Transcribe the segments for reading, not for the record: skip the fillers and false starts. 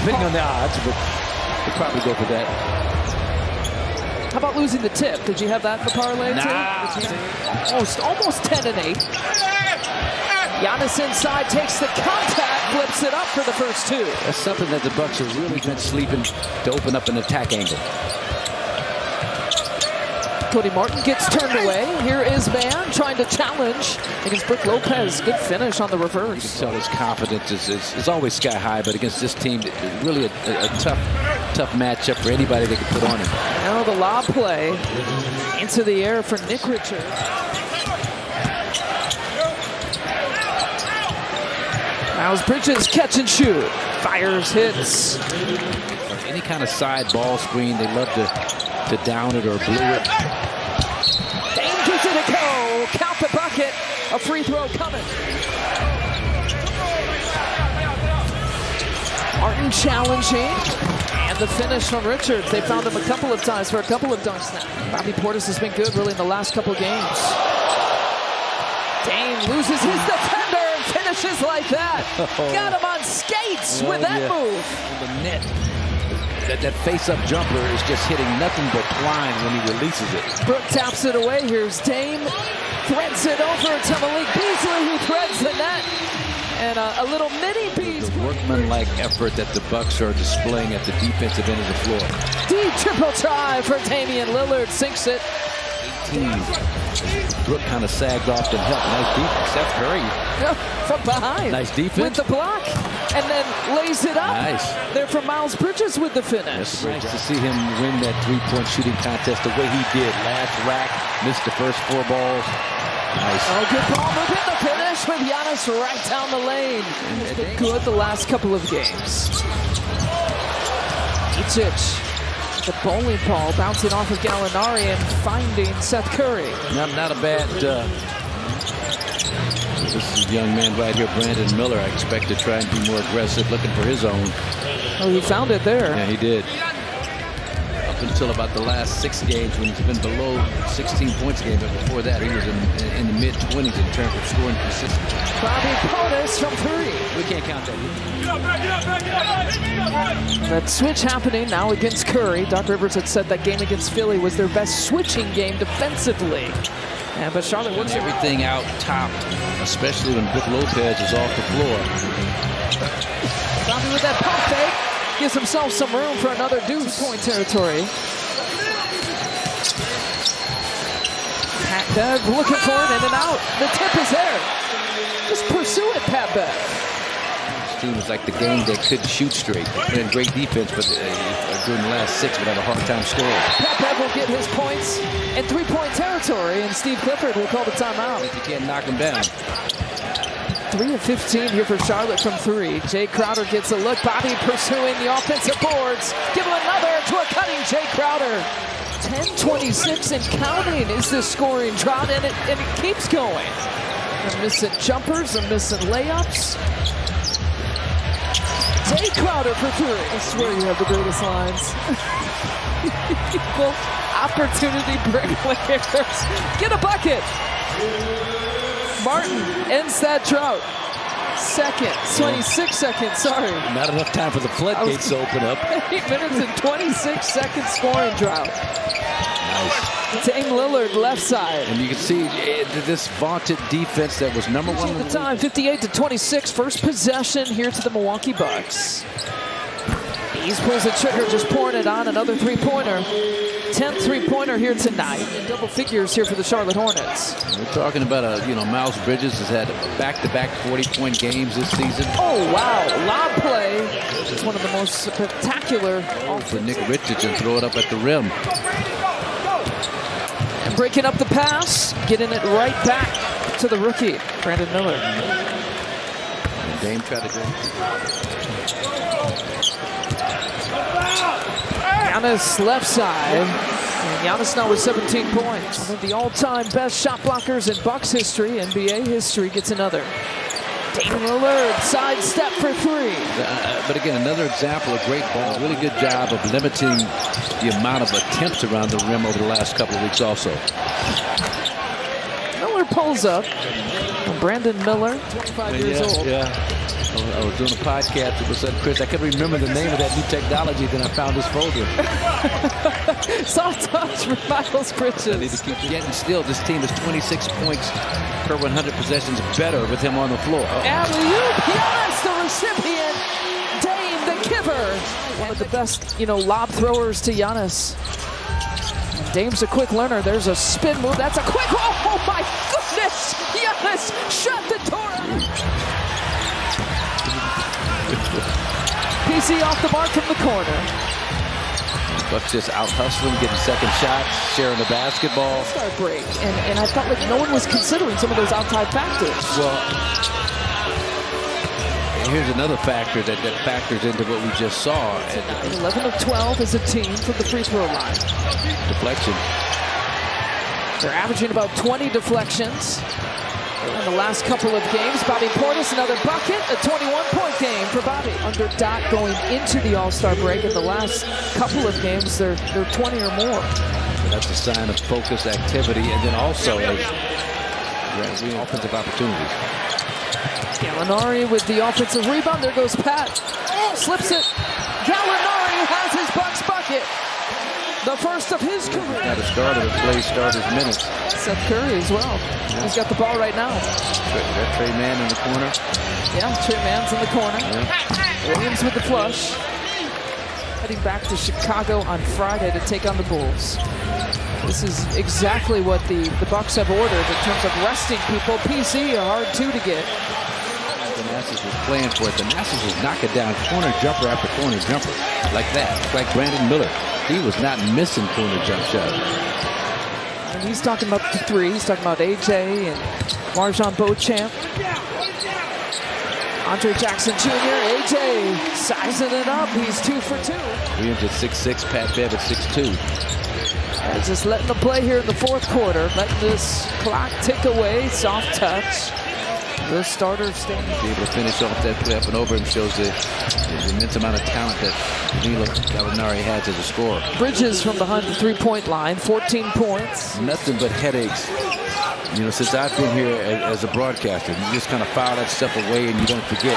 depending on the odds, but we'll probably go for that. How about losing the tip? Did you have that in the parlay too? Almost 10 and 8. Giannis inside, takes the contact, flips it up for the first two. That's something that the Bucks have really been sleeping to open up an attack angle. Cody Martin gets turned away. Here is Van trying to challenge against Brook Lopez. Good finish on the reverse. You can tell his confidence is always sky high, but against this team, really a tough matchup for anybody they can put on him. Now the lob play into the air for Nick Richards. Miles Bridges catch and shoot. Fires, hits. Any kind of side ball screen, they love to down it or blue it. Dame gives it a go. Count the bucket. A free throw coming. Martin challenging. And the finish from Richards. They found him a couple of times for a couple of dunks now. Bobby Portis has been good really in the last couple of games. Dame loses his defender and finishes like that. Got him on skates with that move. The net. That face-up jumper is just hitting nothing but twine when he releases it. Brook taps it away. Here's Dame. Threads it over to Malik Beasley, who threads the net. And a little mini piece. The workman-like effort that the Bucks are displaying at the defensive end of the floor. Deep triple try for Damian Lillard. Sinks it. 18. Brook kind of sagged off and helped. Nice defense. Seth Curry. From behind. Nice defense. With the block. And then lays it up. Nice. There for Miles Bridges with the finish. It's nice to see him win that three-point shooting contest the way he did. Last rack, missed the first 4 balls. Nice. Oh, good ball move in the finish with Giannis right down the lane. He's been good the last couple of games. Icic. The bowling ball bouncing off of Gallinari and finding Seth Curry. Not a bad. This is a young man right here, Brandon Miller. I expect to try and be more aggressive, looking for his own. Oh, he found it there. Yeah, he did. Up until about the last 6 games when he's been below 16 points a game, but before that he was in the mid-20s in terms of scoring consistency. Bobby Portis from 3. We can't count that. That switch happening now against Curry. Doc Rivers had said that game against Philly was their best switching game defensively. But Charlotte wants everything out top, especially when Brook Lopez is off the floor. Bobby with that pump fake. Gives himself some room for another deuce-point territory. Pat Bev looking for it, in and out. The tip is there. Just pursue it, Pat Bev. This team is like the game that couldn't shoot straight. They're playing great defense, but during the last 6 would have a hard time scoring. Pat Bev will get his points in 3-point territory, and Steve Clifford will call the timeout. If you can't knock him down. 3 of 15 here for Charlotte from 3. Jay Crowder gets a look. Bobby pursuing the offensive boards. Give him another to a cutting Jay Crowder. 10-26 and counting is the scoring drought, and it keeps going. They're missing jumpers, they're missing layups. Jay Crowder for 3. I swear you have the greatest lines. Equal opportunity bricklayers. Get a bucket. Martin ends that drought. 26 seconds, sorry. Not enough time for the floodgates to open up. 8 minutes and 26 seconds scoring drought. Nice. Dame Lillard left side. And you can see this vaunted defense that was #1 at the time, 58-26. First possession here to the Milwaukee Bucks. Bees pulls the trigger, just pouring it on. Another 3-pointer. 10th 3-pointer here tonight. Double figures here for the Charlotte Hornets. We're talking about Miles Bridges has had back-to-back 40-point games this season. Oh wow, lob play. It's one of the most spectacular for Nick Richards and throw it up at the rim. And breaking up the pass, getting it right back to the rookie, Brandon Miller. And Dame tried to go. Giannis left side. And Giannis now with 17 points. One of the all-time best shot blockers in Bucks history, NBA history, gets another. Dame Lillard, sidestep for 3. But again, another example of great ball. Really good job of limiting the amount of attempts around the rim over the last couple of weeks also. Miller pulls up from Brandon Miller, 25 years old. Yeah. I was doing a podcast with son Chris. I couldn't remember the name of that new technology. Then I found this folder. Soft touch for Miles Bridges. I need to keep getting still. This team is 26 points per 100 possessions better with him on the floor. Alley-oop, Giannis, the recipient. Dame, the giver. One of the best, lob throwers to Giannis. Dame's a quick learner. There's a spin move. That's a quick. Oh my goodness! Giannis shut the door. PC off the mark from the corner. Bucks just out hustling, getting second shots, sharing the basketball. All-Star break, and I felt like no one was considering some of those outside factors. Well, here's another factor that factors into what we just saw. 11 of 12 as a team from the free throw line. Deflection. They're averaging about 20 deflections in the last couple of games. Bobby Portis, another bucket, a 21-point game for Bobby. Under dot going into the All-Star break. In the last couple of games, they're 20 or more. So that's a sign of focused activity, and then also offensive opportunities. Gallinari with the offensive rebound. There goes Pat. Slips it. Gallinari has his Bucks bucket. The first of his career. Got a starter to play starters minutes. Seth Curry as well. Yeah. He's got the ball right now. That Trey Mann in the corner. Yeah, Trey Mann's in the corner. Yeah. Williams with the flush. Heading back to Chicago on Friday to take on the Bulls. This is exactly what the Bucks have ordered in terms of resting people. PC, a hard two to get. Thanasis was playing for it. Thanasis was knocking down corner jumper after corner jumper. Like that. Like Brandon Miller. He was not missing corner jump shots. And he's talking about the three. He's talking about AJ and Marjon Beauchamp. Andre Jackson Jr., AJ sizing it up. He's 2 for 2. Williams at 6'6", Pat Bev at 6'2". And just letting them play here in the fourth quarter. Letting this clock tick away. Soft touch. The starter staying. Be able to finish off that play up and over him shows the immense amount of talent that Danilo Gallinari has as a scorer. Bridges from behind the three-point line, 14 points. Nothing but headaches. Since I've been here as a broadcaster, you just kind of file that stuff away and you don't forget.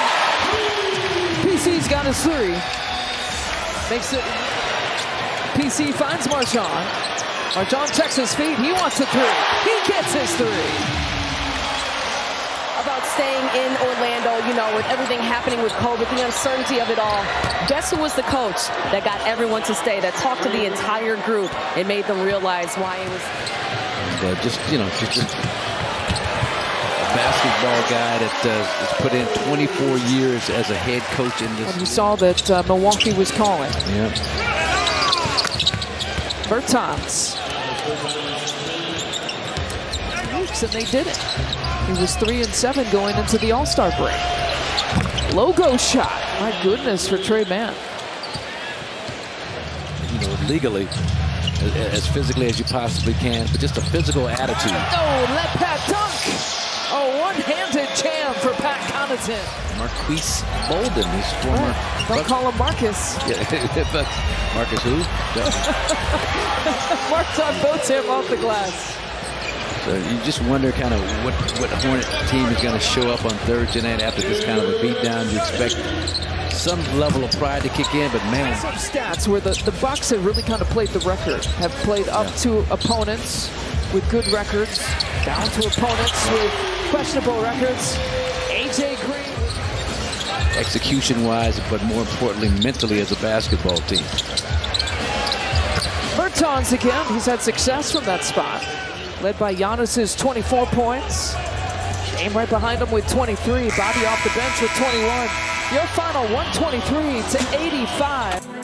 PC's got his three. Makes it. PC finds Marjon. Marjon checks his feet. He wants a three. He gets his three. About staying in Orlando, with everything happening with COVID, the uncertainty of it all. Guess who was the coach that got everyone to stay, that talked to the entire group and made them realize why it was. And, just a basketball guy that has put in 24 years as a head coach in this. And you saw that Milwaukee was calling. Yeah. Bertans. And they did it. He was 3-7 going into the All-Star break. Logo shot. My goodness, for Trey Mann. Legally, as physically as you possibly can, but just a physical attitude. Oh, let Pat dunk. A one-handed jam for Pat Connaughton. Marquise Bolden, his former. Don't call him Marcus. Yeah, but Marcus who? Marjon Beauchamp off the glass. So you just wonder kind of what Hornet team is going to show up on Thursday night after this kind of a beatdown. You expect some level of pride to kick in, but man. Some stats where the Bucks have really kind of played the record, have played up to opponents with good records, down to opponents with questionable records. AJ Green. Execution-wise, but more importantly, mentally as a basketball team. Bertans again. He's had success from that spot. Led by Giannis's 24 points. Dame right behind him with 23. Bobby off the bench with 21. Your final 123-85.